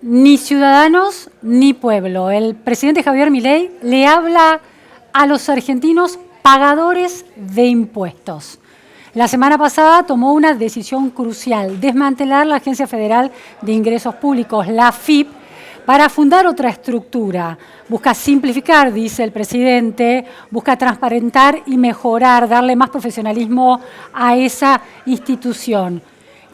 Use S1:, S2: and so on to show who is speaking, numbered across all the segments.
S1: Ni ciudadanos ni pueblo. El presidente Javier Milei le habla a los argentinos pagadores de impuestos. La semana pasada tomó una decisión crucial: desmantelar la Agencia Federal de Ingresos Públicos, la AFIP, para fundar otra estructura. Busca simplificar, dice el presidente, busca transparentar y mejorar, darle más profesionalismo a esa institución.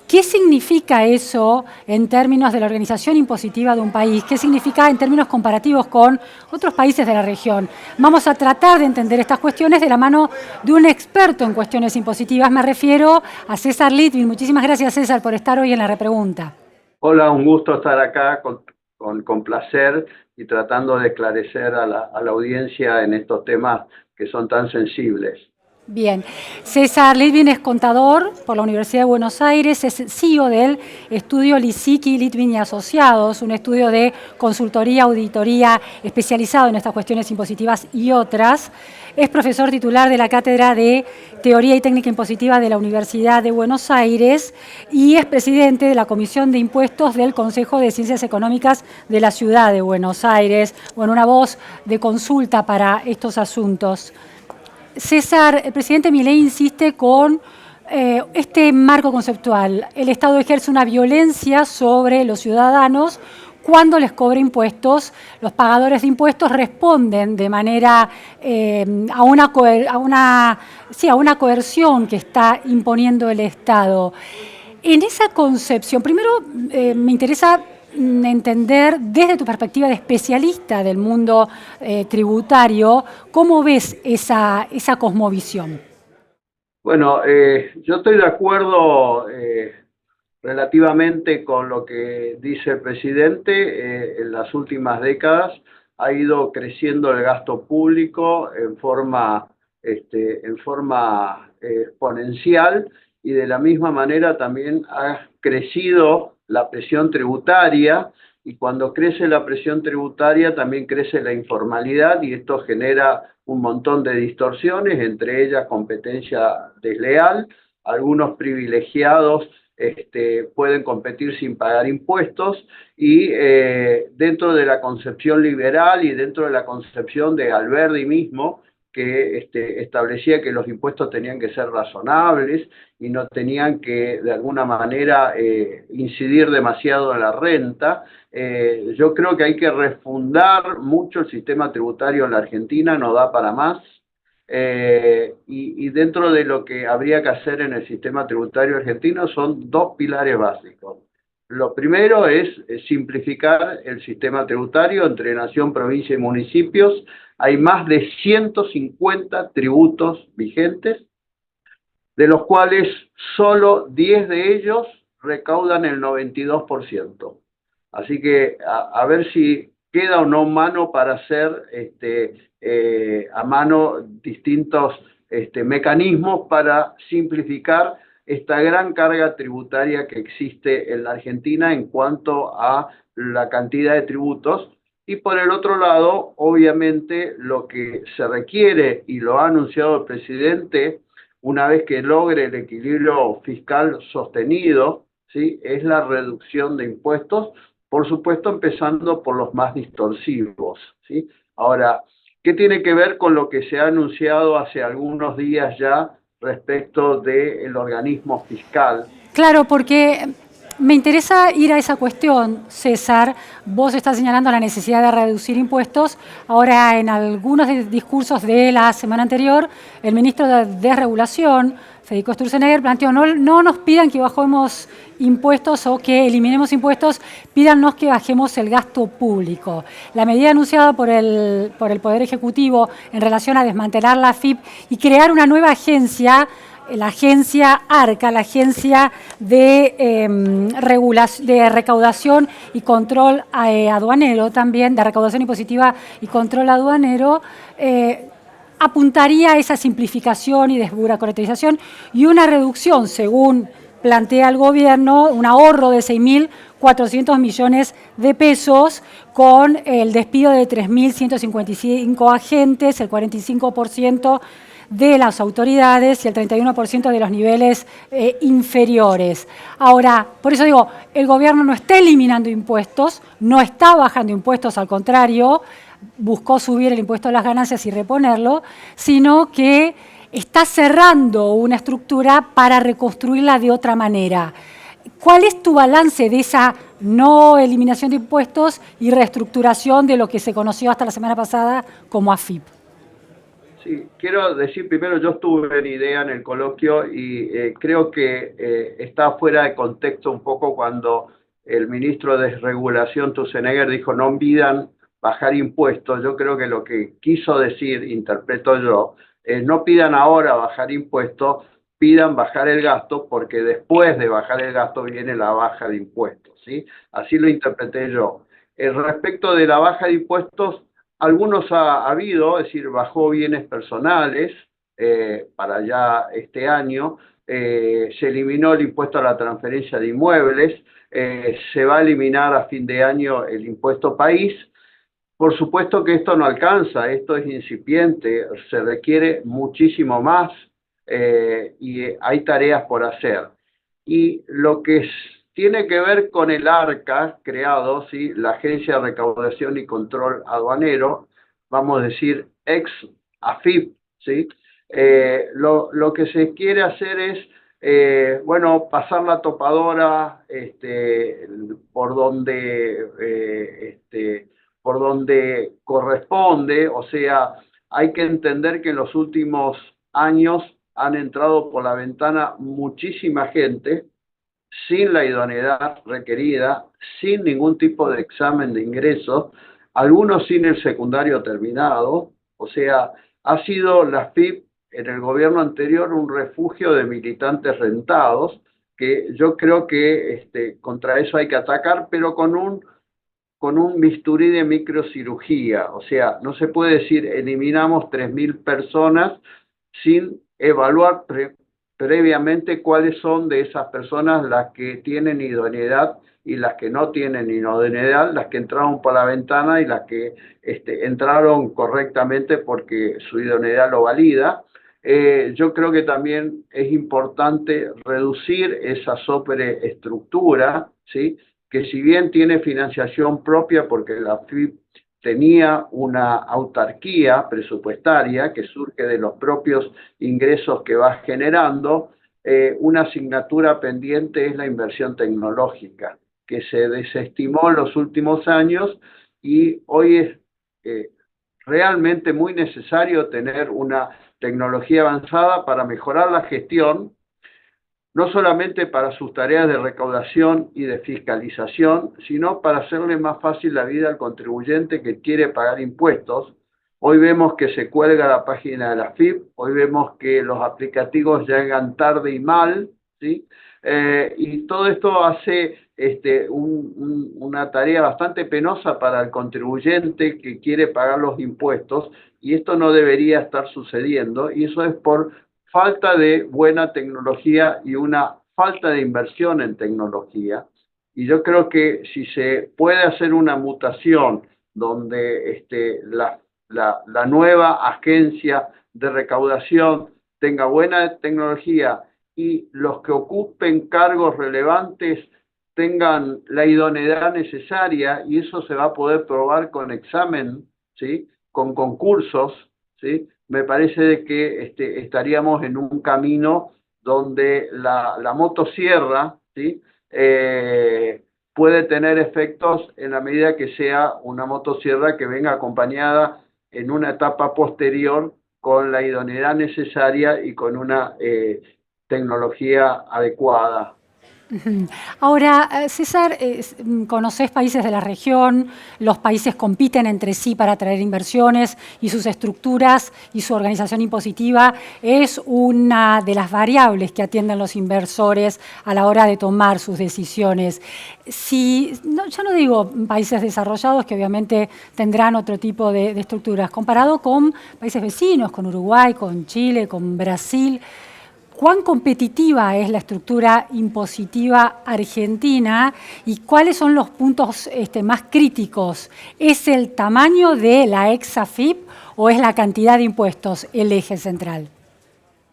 S1: ¿Qué significa eso en términos de la organización impositiva de un país? ¿Qué significa en términos comparativos con otros países de la región? Vamos a tratar de entender estas cuestiones de la mano de un experto en cuestiones impositivas. Me refiero a César Litvin. Muchísimas gracias, César, por estar hoy en la repregunta.
S2: Hola, un gusto estar acá con placer y tratando de esclarecer a la audiencia en estos temas que son tan sensibles.
S1: Bien, César Litvin es contador por la Universidad de Buenos Aires, es CEO del estudio Lisicki, Litvin y Asociados, un estudio de consultoría, auditoría especializado en estas cuestiones impositivas y otras. Es profesor titular de la Cátedra de Teoría y Técnica Impositiva de la Universidad de Buenos Aires y es presidente de la Comisión de Impuestos del Consejo de Ciencias Económicas de la Ciudad de Buenos Aires. Bueno, una voz de consulta para estos asuntos. César, el presidente Milei insiste con este marco conceptual. El Estado ejerce una violencia sobre los ciudadanos cuando les cobra impuestos. Los pagadores de impuestos responden de manera a una coerción que está imponiendo el Estado. En esa concepción, primero me interesa entender desde tu perspectiva de especialista del mundo tributario, ¿cómo ves esa cosmovisión?
S2: Bueno, yo estoy de acuerdo relativamente con lo que dice el presidente. En las últimas décadas ha ido creciendo el gasto público en forma exponencial, y de la misma manera también ha crecido la presión tributaria, y cuando crece la presión tributaria también crece la informalidad, y esto genera un montón de distorsiones, entre ellas competencia desleal. Algunos privilegiados pueden competir sin pagar impuestos, y dentro de la concepción liberal y dentro de la concepción de Alberdi mismo, que establecía que los impuestos tenían que ser razonables y no tenían que de alguna manera incidir demasiado en la renta. Yo creo que hay que refundar mucho el sistema tributario en la Argentina, no da para más. Y dentro de lo que habría que hacer en el sistema tributario argentino son dos pilares básicos. Lo primero es simplificar el sistema tributario entre nación, provincia y municipios. Hay más de 150 tributos vigentes, de los cuales solo 10 de ellos recaudan el 92%. Así que a ver si queda o no mano para hacer a mano distintos mecanismos para simplificar esta gran carga tributaria que existe en la Argentina en cuanto a la cantidad de tributos. Y por el otro lado, obviamente, lo que se requiere, y lo ha anunciado el presidente, una vez que logre el equilibrio fiscal sostenido, ¿sí?, es la reducción de impuestos, por supuesto empezando por los más distorsivos, ¿sí? Ahora, ¿qué tiene que ver con lo que se ha anunciado hace algunos días ya respecto del organismo fiscal?
S1: Claro, porque me interesa ir a esa cuestión, César. Vos estás señalando la necesidad de reducir impuestos. Ahora, en algunos discursos de la semana anterior, el ministro de Desregulación, Federico Sturzenegger, planteó: no nos pidan que bajemos impuestos o que eliminemos impuestos, pídanos que bajemos el gasto público. La medida anunciada por el Poder Ejecutivo en relación a desmantelar la AFIP y crear una nueva agencia, la agencia ARCA, la agencia de recaudación y control aduanero también, de recaudación impositiva y control aduanero, apuntaría a esa simplificación y desburocratización y una reducción, según plantea el gobierno, un ahorro de 6.400 millones de pesos con el despido de 3.155 agentes, el 45% de las autoridades y el 31% de los niveles inferiores. Ahora, por eso digo, el gobierno no está eliminando impuestos, no está bajando impuestos, al contrario, buscó subir el impuesto a las ganancias y reponerlo, sino que está cerrando una estructura para reconstruirla de otra manera. ¿Cuál es tu balance de esa no eliminación de impuestos y reestructuración de lo que se conoció hasta la semana pasada como AFIP?
S2: Sí, quiero decir primero, yo estuve en IDEA en el coloquio y creo que está fuera de contexto un poco cuando el ministro de Desregulación, Theusenegger, dijo no pidan bajar impuestos. Yo creo que lo que quiso decir, interpreto yo, es no pidan ahora bajar impuestos, pidan bajar el gasto, porque después de bajar el gasto viene la baja de impuestos, ¿sí? Así lo interpreté yo. Respecto de la baja de impuestos, algunos ha habido, es decir, bajó bienes personales para ya este año, se eliminó el impuesto a la transferencia de inmuebles, se va a eliminar a fin de año el impuesto país. Por supuesto que esto no alcanza, esto es incipiente, se requiere muchísimo más y hay tareas por hacer. Y lo que tiene que ver con el ARCA creado, ¿sí? La Agencia de Recaudación y Control Aduanero, vamos a decir ex-AFIP, ¿sí? Lo que se quiere hacer es, bueno, pasar la topadora por donde corresponde, o sea, hay que entender que en los últimos años han entrado por la ventana muchísima gente sin la idoneidad requerida, sin ningún tipo de examen de ingresos, algunos sin el secundario terminado, o sea, ha sido la FIP en el gobierno anterior un refugio de militantes rentados, que yo creo que contra eso hay que atacar, pero con un bisturí de microcirugía, o sea, no se puede decir eliminamos 3.000 personas sin evaluar previamente cuáles son de esas personas las que tienen idoneidad y las que no tienen idoneidad, las que entraron por la ventana y las que entraron correctamente porque su idoneidad lo valida. Yo creo que también es importante reducir esa sobreestructura, ¿sí? Que si bien tiene financiación propia porque la FIP tenía una autarquía presupuestaria que surge de los propios ingresos que va generando, una asignatura pendiente es la inversión tecnológica, que se desestimó en los últimos años y hoy es realmente muy necesario tener una tecnología avanzada para mejorar la gestión, no solamente para sus tareas de recaudación y de fiscalización, sino para hacerle más fácil la vida al contribuyente que quiere pagar impuestos. Hoy vemos que se cuelga la página de la FIP, hoy vemos que los aplicativos llegan tarde y mal, ¿sí? Y todo esto hace una tarea bastante penosa para el contribuyente que quiere pagar los impuestos, y esto no debería estar sucediendo, y eso es por falta de buena tecnología y una falta de inversión en tecnología. Y yo creo que si se puede hacer una mutación donde la nueva agencia de recaudación tenga buena tecnología y los que ocupen cargos relevantes tengan la idoneidad necesaria, y eso se va a poder probar con examen, ¿sí? Con concursos, ¿sí? Me parece de que estaríamos en un camino donde la motosierra, ¿sí? Puede tener efectos en la medida que sea una motosierra que venga acompañada en una etapa posterior con la idoneidad necesaria y con una tecnología adecuada.
S1: Ahora, César, conocés países de la región, los países compiten entre sí para atraer inversiones y sus estructuras y su organización impositiva es una de las variables que atienden los inversores a la hora de tomar sus decisiones. Ya no digo países desarrollados que obviamente tendrán otro tipo de estructuras, comparado con países vecinos, con Uruguay, con Chile, con Brasil. ¿Cuán competitiva es la estructura impositiva argentina y cuáles son los puntos más críticos? ¿Es el tamaño de la ex-AFIP o es la cantidad de impuestos el eje central?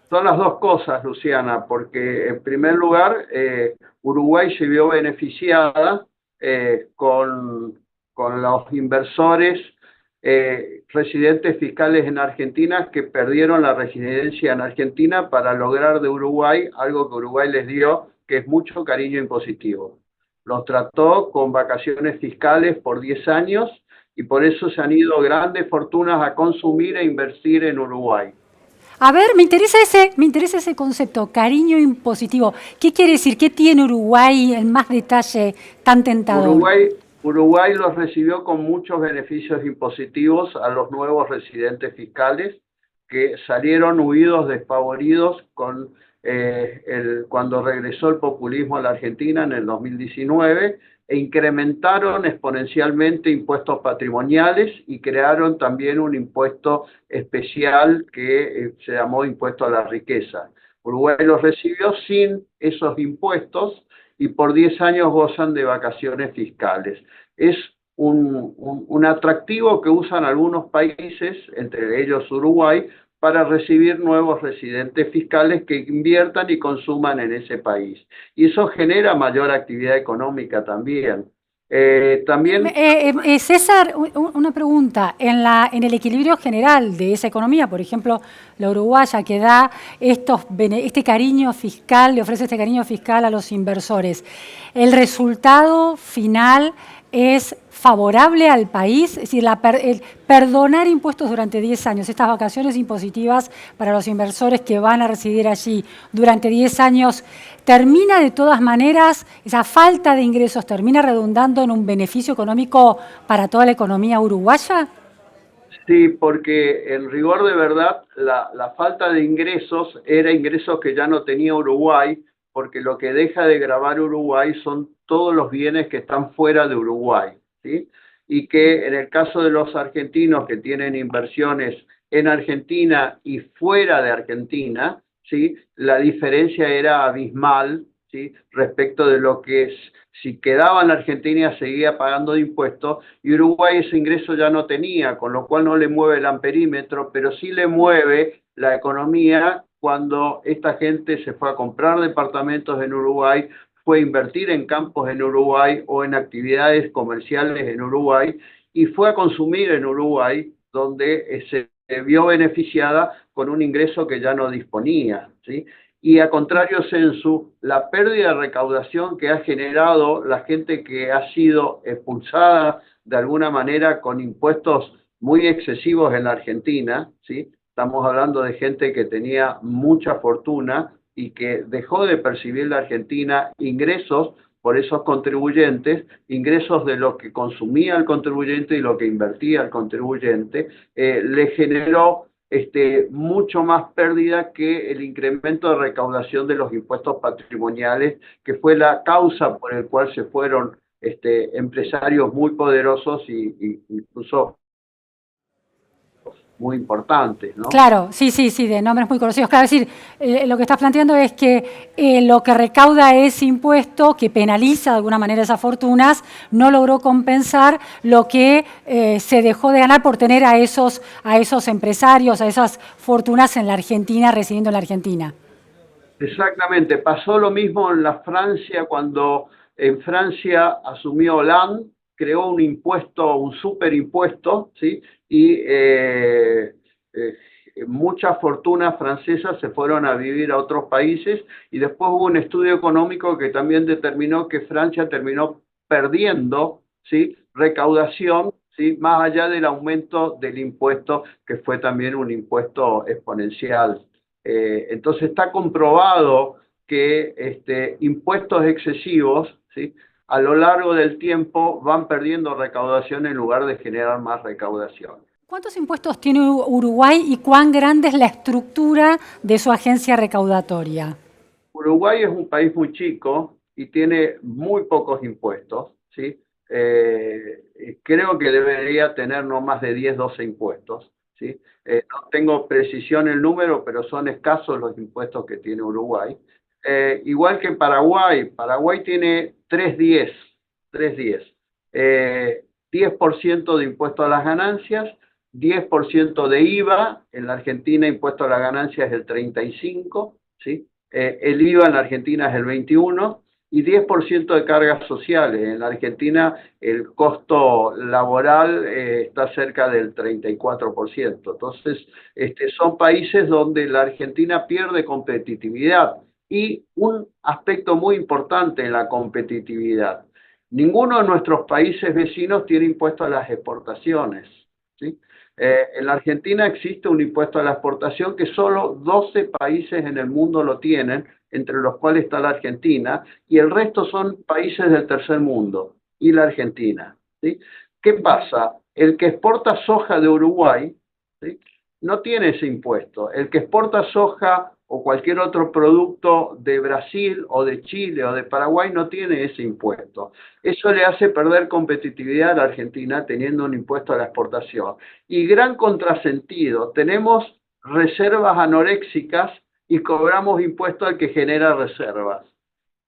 S2: Son las dos cosas, Luciana, porque en primer lugar, Uruguay se vio beneficiada con los inversores residentes fiscales en Argentina que perdieron la residencia en Argentina para lograr de Uruguay algo que Uruguay les dio, que es mucho cariño impositivo. Los trató con vacaciones fiscales por 10 años y por eso se han ido grandes fortunas a consumir e invertir en Uruguay.
S1: A ver, me interesa ese concepto, cariño impositivo. ¿Qué quiere decir? ¿Qué tiene Uruguay en más detalle tan tentador?
S2: Uruguay los recibió con muchos beneficios impositivos a los nuevos residentes fiscales que salieron huidos, despavoridos cuando regresó el populismo a la Argentina en el 2019 e incrementaron exponencialmente impuestos patrimoniales y crearon también un impuesto especial que se llamó impuesto a la riqueza. Uruguay los recibió sin esos impuestos y por 10 años gozan de vacaciones fiscales. Es un atractivo que usan algunos países, entre ellos Uruguay, para recibir nuevos residentes fiscales que inviertan y consuman en ese país. Y eso genera mayor actividad económica también.
S1: César, una pregunta. En el equilibrio general de esa economía, por ejemplo, la uruguaya que da este cariño fiscal, le ofrece este cariño fiscal a los inversores, ¿el resultado final es favorable al país? Es decir, el perdonar impuestos durante 10 años, estas vacaciones impositivas para los inversores que van a residir allí durante 10 años, ¿termina de todas maneras, esa falta de ingresos, termina redundando en un beneficio económico para toda la economía uruguaya?
S2: Sí, porque en rigor de verdad la falta de ingresos era ingresos que ya no tenía Uruguay, porque lo que deja de gravar Uruguay son todos los bienes que están fuera de Uruguay, ¿sí? Y que en el caso de los argentinos que tienen inversiones en Argentina y fuera de Argentina, ¿sí? La diferencia era abismal, ¿sí? Respecto de lo que es, si quedaba en Argentina seguía pagando impuestos y Uruguay ese ingreso ya no tenía, con lo cual no le mueve el amperímetro, pero sí le mueve la economía cuando esta gente se fue a comprar departamentos en Uruguay, fue a invertir en campos en Uruguay o en actividades comerciales en Uruguay y fue a consumir en Uruguay, donde se vio beneficiada con un ingreso que ya no disponía, ¿sí? Y a contrario censu, la pérdida de recaudación que ha generado la gente que ha sido expulsada de alguna manera con impuestos muy excesivos en la Argentina, ¿sí? Estamos hablando de gente que tenía mucha fortuna y que dejó de percibir la Argentina ingresos por esos contribuyentes, ingresos de lo que consumía el contribuyente y lo que invertía el contribuyente, le generó mucho más pérdida que el incremento de recaudación de los impuestos patrimoniales, que fue la causa por el cual se fueron empresarios muy poderosos y incluso muy importantes, ¿no?
S1: Claro, sí, de nombres muy conocidos. Claro, es decir, lo que estás planteando es que lo que recauda ese impuesto, que penaliza de alguna manera esas fortunas, no logró compensar lo que se dejó de ganar por tener a esos empresarios, a esas fortunas en la Argentina, residiendo en la Argentina.
S2: Exactamente, pasó lo mismo en la Francia cuando en Francia asumió Hollande, creó un impuesto, un superimpuesto, ¿sí? Y muchas fortunas francesas se fueron a vivir a otros países y después hubo un estudio económico que también determinó que Francia terminó perdiendo, ¿sí? Recaudación, ¿sí? Más allá del aumento del impuesto, que fue también un impuesto exponencial. Entonces está comprobado que impuestos excesivos, ¿sí? A lo largo del tiempo van perdiendo recaudación en lugar de generar más recaudación.
S1: ¿Cuántos impuestos tiene Uruguay y cuán grande es la estructura de su agencia recaudatoria?
S2: Uruguay es un país muy chico y tiene muy pocos impuestos, ¿sí? Creo que debería tener no más de 10, 12 impuestos, ¿sí? No tengo precisión el número, pero son escasos los impuestos que tiene Uruguay. Igual que en Paraguay, Paraguay tiene 310, 10% de impuesto a las ganancias 10% de IVA, en la Argentina impuesto a la ganancia es el 35%, ¿sí? El IVA en la Argentina es el 21%, y 10% de cargas sociales. En la Argentina el costo laboral está cerca del 34%. Entonces, son países donde la Argentina pierde competitividad. Y un aspecto muy importante en la competitividad: ninguno de nuestros países vecinos tiene impuesto a las exportaciones, ¿sí? En la Argentina existe un impuesto a la exportación que solo 12 países en el mundo lo tienen, entre los cuales está la Argentina, y el resto son países del tercer mundo, y la Argentina, ¿sí? ¿Qué pasa? El que exporta soja de Uruguay, ¿sí?, no tiene ese impuesto. El que exporta soja o cualquier otro producto de Brasil o de Chile o de Paraguay no tiene ese impuesto. Eso le hace perder competitividad a la Argentina teniendo un impuesto a la exportación. Y gran contrasentido, tenemos reservas anoréxicas y cobramos impuesto al que genera reservas.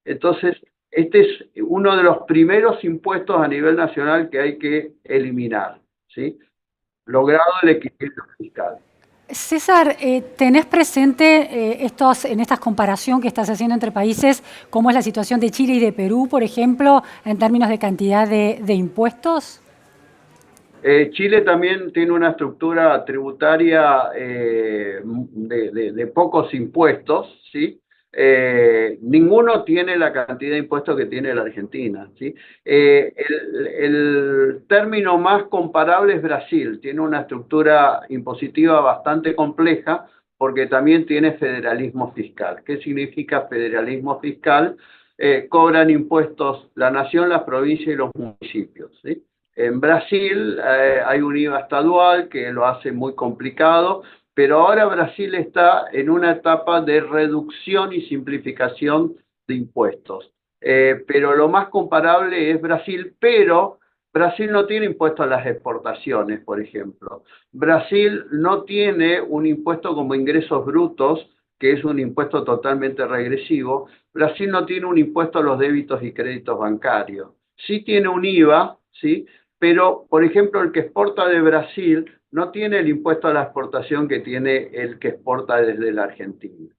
S2: Entonces, este es uno de los primeros impuestos a nivel nacional que hay que eliminar, ¿sí?, logrado el equilibrio fiscal.
S1: César, ¿tenés presente en estas comparación que estás haciendo entre países, cómo es la situación de Chile y de Perú, por ejemplo, en términos de cantidad de impuestos?
S2: Chile también tiene una estructura tributaria de pocos impuestos, ¿sí? Ninguno tiene la cantidad de impuestos que tiene la Argentina, ¿sí? El término más comparable es Brasil. Tiene una estructura impositiva bastante compleja porque también tiene federalismo fiscal. ¿Qué significa federalismo fiscal? Cobran impuestos la nación, las provincias y los municipios, ¿sí? En Brasil hay un IVA estadual que lo hace muy complicado, pero ahora Brasil está en una etapa de reducción y simplificación de impuestos. Pero lo más comparable es Brasil, pero Brasil no tiene impuesto a las exportaciones, por ejemplo. Brasil no tiene un impuesto como ingresos brutos, que es un impuesto totalmente regresivo. Brasil no tiene un impuesto a los débitos y créditos bancarios. Sí tiene un IVA, ¿sí?, pero, por ejemplo, el que exporta de Brasil no tiene el impuesto a la exportación que tiene el que exporta desde la Argentina.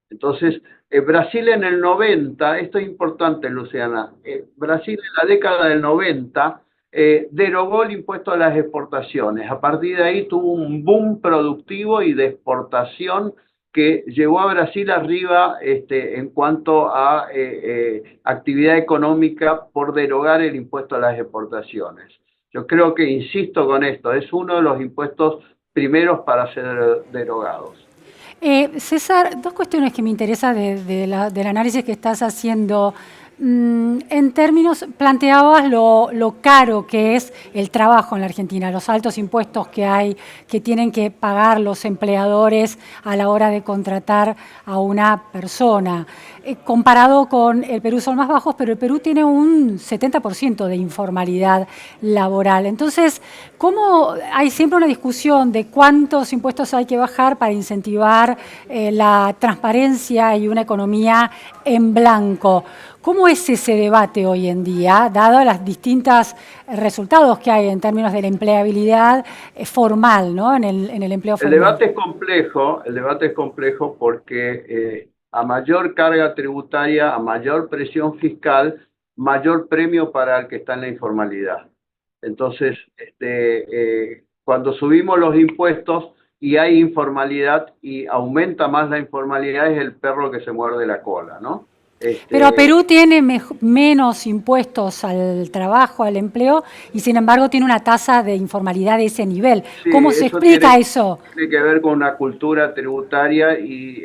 S2: Entonces, Brasil en el 90, esto es importante, Luciana, Brasil en la década del 90 derogó el impuesto a las exportaciones. A partir de ahí tuvo un boom productivo y de exportación que llevó a Brasil arriba en cuanto a actividad económica por derogar el impuesto a las exportaciones. Yo creo que, insisto con esto, es uno de los impuestos primeros para ser derogados.
S1: César, dos cuestiones que me interesan del análisis que estás haciendo. En términos, planteabas lo caro que es el trabajo en la Argentina, los altos impuestos que hay, que tienen que pagar los empleadores a la hora de contratar a una persona. Comparado con el Perú son más bajos, pero el Perú tiene un 70% de informalidad laboral. Entonces, ¿cómo hay siempre una discusión de cuántos impuestos hay que bajar para incentivar la transparencia y una economía en blanco? ¿Cómo es ese debate hoy en día, dado los distintos resultados que hay en términos de la empleabilidad formal, ¿no?, en el empleo formal?
S2: El debate es complejo porque a mayor carga tributaria, a mayor presión fiscal, mayor premio para el que está en la informalidad. Entonces, cuando subimos los impuestos y hay informalidad y aumenta más la informalidad, es el perro que se muerde la cola, ¿no?
S1: Pero Perú tiene menos impuestos al trabajo, al empleo, y sin embargo tiene una tasa de informalidad de ese nivel.
S2: Sí,
S1: ¿Cómo se explica eso?
S2: Tiene que ver con una cultura tributaria y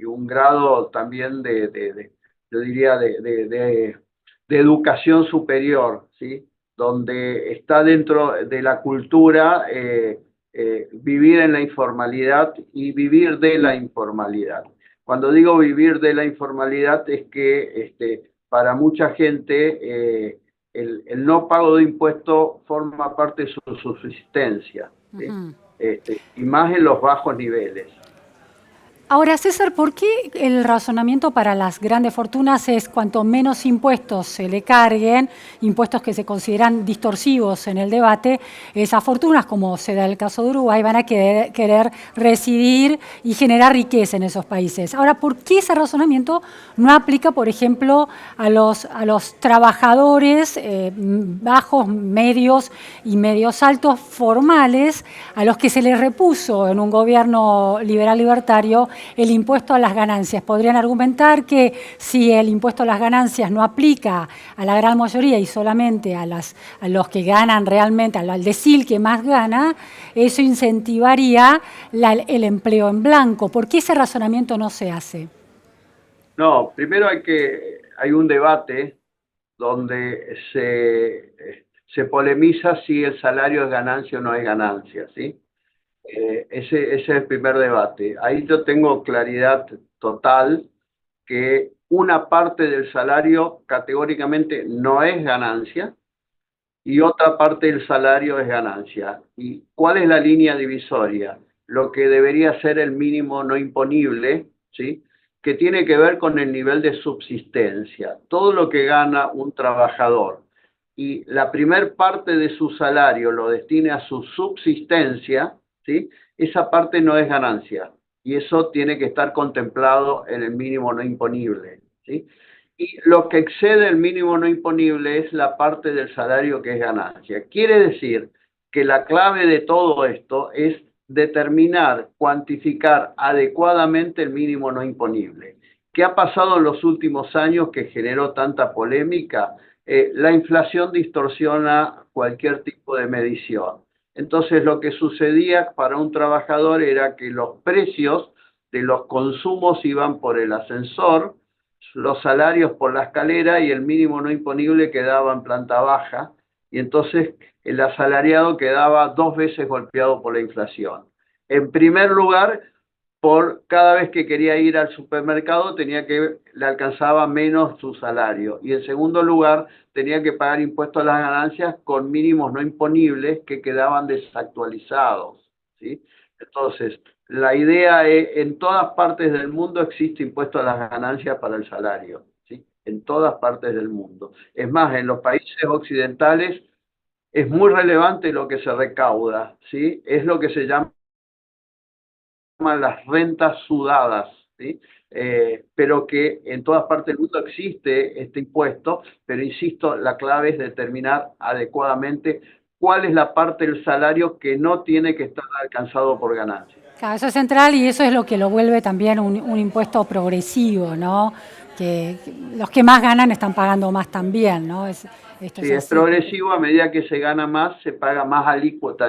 S2: un grado también yo diría, de educación superior, ¿sí?, donde está dentro de la cultura vivir en la informalidad y vivir de la informalidad. Cuando digo vivir de la informalidad es que para mucha gente el no pago de impuestos forma parte de su subsistencia, ¿sí? Y más en los bajos niveles.
S1: Ahora, César, ¿por qué el razonamiento para las grandes fortunas es cuanto menos impuestos se le carguen, impuestos que se consideran distorsivos en el debate, esas fortunas, como se da el caso de Uruguay, van a querer residir y generar riqueza en esos países? Ahora, ¿por qué ese razonamiento no aplica, por ejemplo, a los trabajadores bajos, medios y medios altos formales, a los que se les repuso en un gobierno liberal libertario el impuesto a las ganancias? Podrían argumentar que si el impuesto a las ganancias no aplica a la gran mayoría y solamente a los que ganan realmente, al decil que más gana, eso incentivaría el empleo en blanco. ¿Por qué ese razonamiento no se hace?
S2: No, primero hay un debate donde se polemiza si el salario es ganancia o no es ganancia, ¿sí? Ese es el primer debate. Ahí yo tengo claridad total que una parte del salario categóricamente no es ganancia y otra parte del salario es ganancia. ¿Y cuál es la línea divisoria? Lo que debería ser el mínimo no imponible, ¿sí? Que tiene que ver con el nivel de subsistencia. Todo lo que gana un trabajador y la primer parte de su salario lo destine a su subsistencia, ¿sí? Esa parte no es ganancia y eso tiene que estar contemplado en el mínimo no imponible, ¿sí? Y lo que excede el mínimo no imponible es la parte del salario que es ganancia. Quiere decir que la clave de todo esto es determinar, cuantificar adecuadamente el mínimo no imponible. ¿Qué ha pasado en los últimos años que generó tanta polémica? La inflación distorsiona cualquier tipo de medición. Entonces, lo que sucedía para un trabajador era que los precios de los consumos iban por el ascensor, los salarios por la escalera y el mínimo no imponible quedaba en planta baja, y entonces el asalariado quedaba 2 veces golpeado por la inflación. En primer lugar, por cada vez que quería ir al supermercado le alcanzaba menos su salario. Y en segundo lugar, tenía que pagar impuestos a las ganancias con mínimos no imponibles que quedaban desactualizados, ¿sí? Entonces, la idea es, en todas partes del mundo existe impuesto a las ganancias para el salario, ¿sí? En todas partes del mundo. Es más, en los países occidentales es muy relevante lo que se recauda, ¿sí? Es lo que se llama las rentas sudadas, ¿sí? Pero que en todas partes del mundo existe este impuesto, pero insisto, la clave es determinar adecuadamente cuál es la parte del salario que no tiene que estar alcanzado por ganancias.
S1: Claro, eso es central y eso es lo que lo vuelve también un impuesto progresivo, ¿no? Que los que más ganan están pagando más también, ¿no? Esto es
S2: Sí, es
S1: así.
S2: progresivo, a medida que se gana más, se paga más alícuota.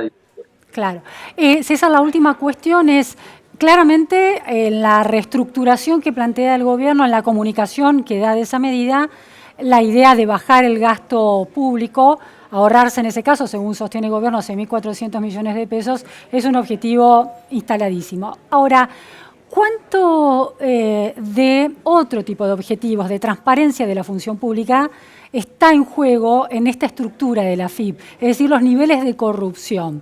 S1: Claro. César, la última cuestión es, claramente, la reestructuración que plantea el gobierno en la comunicación que da de esa medida, la idea de bajar el gasto público, ahorrarse en ese caso, según sostiene el gobierno, 6.400 millones de pesos, es un objetivo instaladísimo. Ahora, ¿cuánto de otro tipo de objetivos, de transparencia de la función pública, está en juego en esta estructura de la AFIP? Es decir, los niveles de corrupción.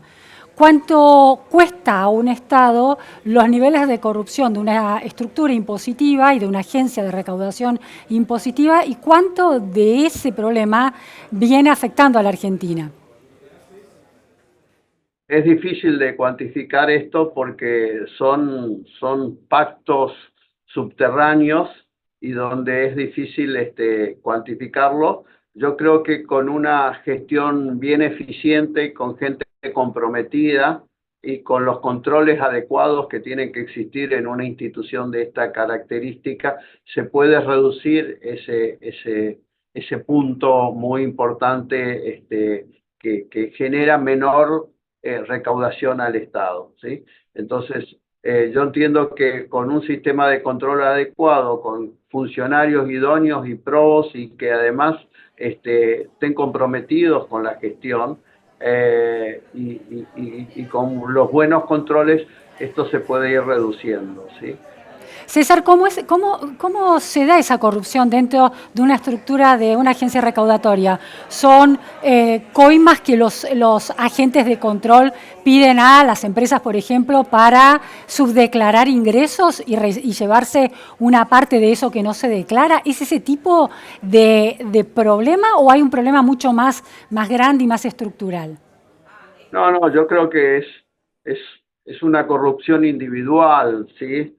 S1: ¿Cuánto cuesta a un Estado los niveles de corrupción de una estructura impositiva y de una agencia de recaudación impositiva? ¿Y cuánto de ese problema viene afectando a la Argentina?
S2: Es difícil de cuantificar esto porque son pactos subterráneos y donde es difícil cuantificarlo. Yo creo que con una gestión bien eficiente, con gente comprometida y con los controles adecuados que tienen que existir en una institución de esta característica, se puede reducir ese punto muy importante que genera menor recaudación al Estado, ¿sí? Entonces, yo entiendo que con un sistema de control adecuado, con funcionarios idóneos y probos y que además estén comprometidos con la gestión y con los buenos controles, esto se puede ir reduciendo, ¿sí?
S1: César, ¿cómo se da esa corrupción dentro de una estructura de una agencia recaudatoria? ¿Son coimas que los agentes de control piden a las empresas, por ejemplo, para subdeclarar ingresos y llevarse una parte de eso que no se declara? ¿Es ese tipo de problema o hay un problema mucho más grande y más estructural?
S2: No, yo creo que es una corrupción individual, ¿sí?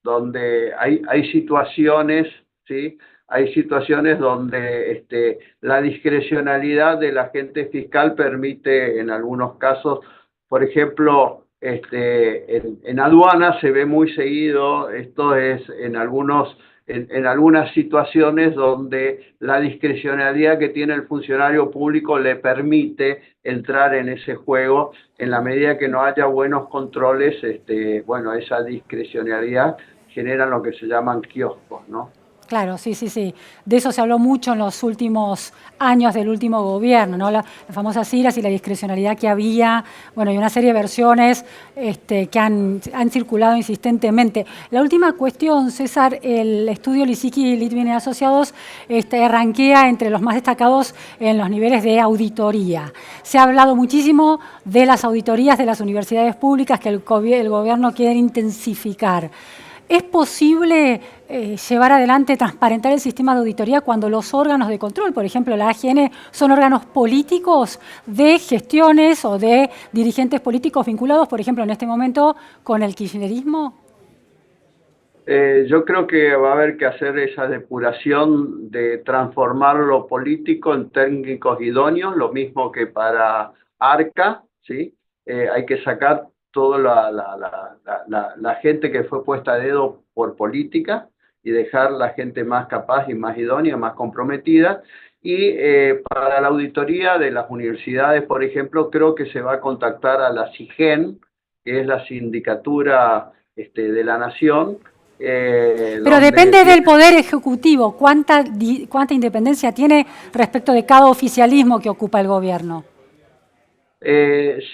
S2: Donde hay situaciones, ¿sí? Hay situaciones donde la discrecionalidad del agente fiscal permite, en algunos casos, por ejemplo, en aduanas se ve muy seguido, esto es en algunas situaciones donde la discrecionalidad que tiene el funcionario público le permite entrar en ese juego en la medida que no haya buenos controles, bueno, esa discrecionalidad genera lo que se llaman kioscos, ¿no?
S1: Claro, sí, sí, sí. De eso se habló mucho en los últimos años del último gobierno, ¿no? Las famosas IRAs y la discrecionalidad que había, bueno, y una serie de versiones que han circulado insistentemente. La última cuestión, César, el estudio Lisicki, Litvin y Asociados ranquea entre los más destacados en los niveles de auditoría. Se ha hablado muchísimo de las auditorías de las universidades públicas que el gobierno quiere intensificar. ¿Es posible llevar adelante, transparentar el sistema de auditoría cuando los órganos de control, por ejemplo la AGN, son órganos políticos de gestiones o de dirigentes políticos vinculados, por ejemplo, en este momento con el kirchnerismo?
S2: Yo creo que va a haber que hacer esa depuración de transformar lo político en técnicos idóneos, lo mismo que para ARCA, ¿sí? Hay que sacar toda la gente que fue puesta a dedo por política y dejar la gente más capaz y más idónea, más comprometida. Y para la auditoría de las universidades, por ejemplo, creo que se va a contactar a la SIGEN, que es la Sindicatura de la Nación.
S1: Pero depende del Poder Ejecutivo, ¿cuánta independencia tiene respecto de cada oficialismo que ocupa el gobierno?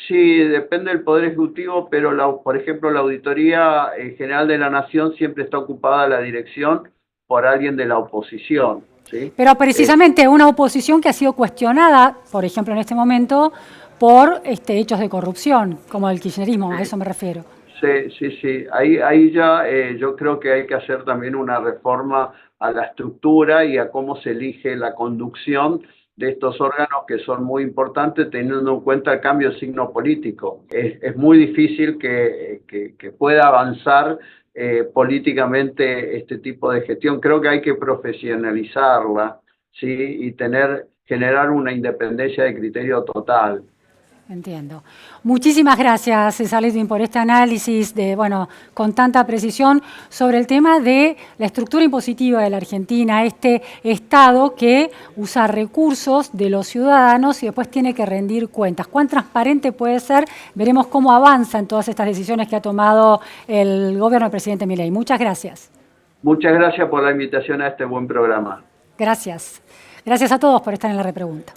S2: Sí, depende del Poder Ejecutivo, pero por ejemplo la Auditoría General de la Nación siempre está ocupada la dirección por alguien de la oposición, ¿sí?
S1: Pero precisamente una oposición que ha sido cuestionada, por ejemplo en este momento, por hechos de corrupción, como el kirchnerismo, a eso me refiero.
S2: Sí. Ahí ya yo creo que hay que hacer también una reforma a la estructura y a cómo se elige la conducción de estos órganos que son muy importantes teniendo en cuenta el cambio de signo político. Es muy difícil que pueda avanzar políticamente este tipo de gestión. Creo que hay que profesionalizarla, ¿sí? Y generar una independencia de criterio total.
S1: Entiendo. Muchísimas gracias, César Litvin, por este análisis con tanta precisión sobre el tema de la estructura impositiva de la Argentina, este Estado que usa recursos de los ciudadanos y después tiene que rendir cuentas. ¿Cuán transparente puede ser? Veremos cómo avanzan todas estas decisiones que ha tomado el gobierno del presidente Milei. Muchas gracias.
S2: Muchas gracias por la invitación a este buen programa.
S1: Gracias. Gracias a todos por estar en la repregunta.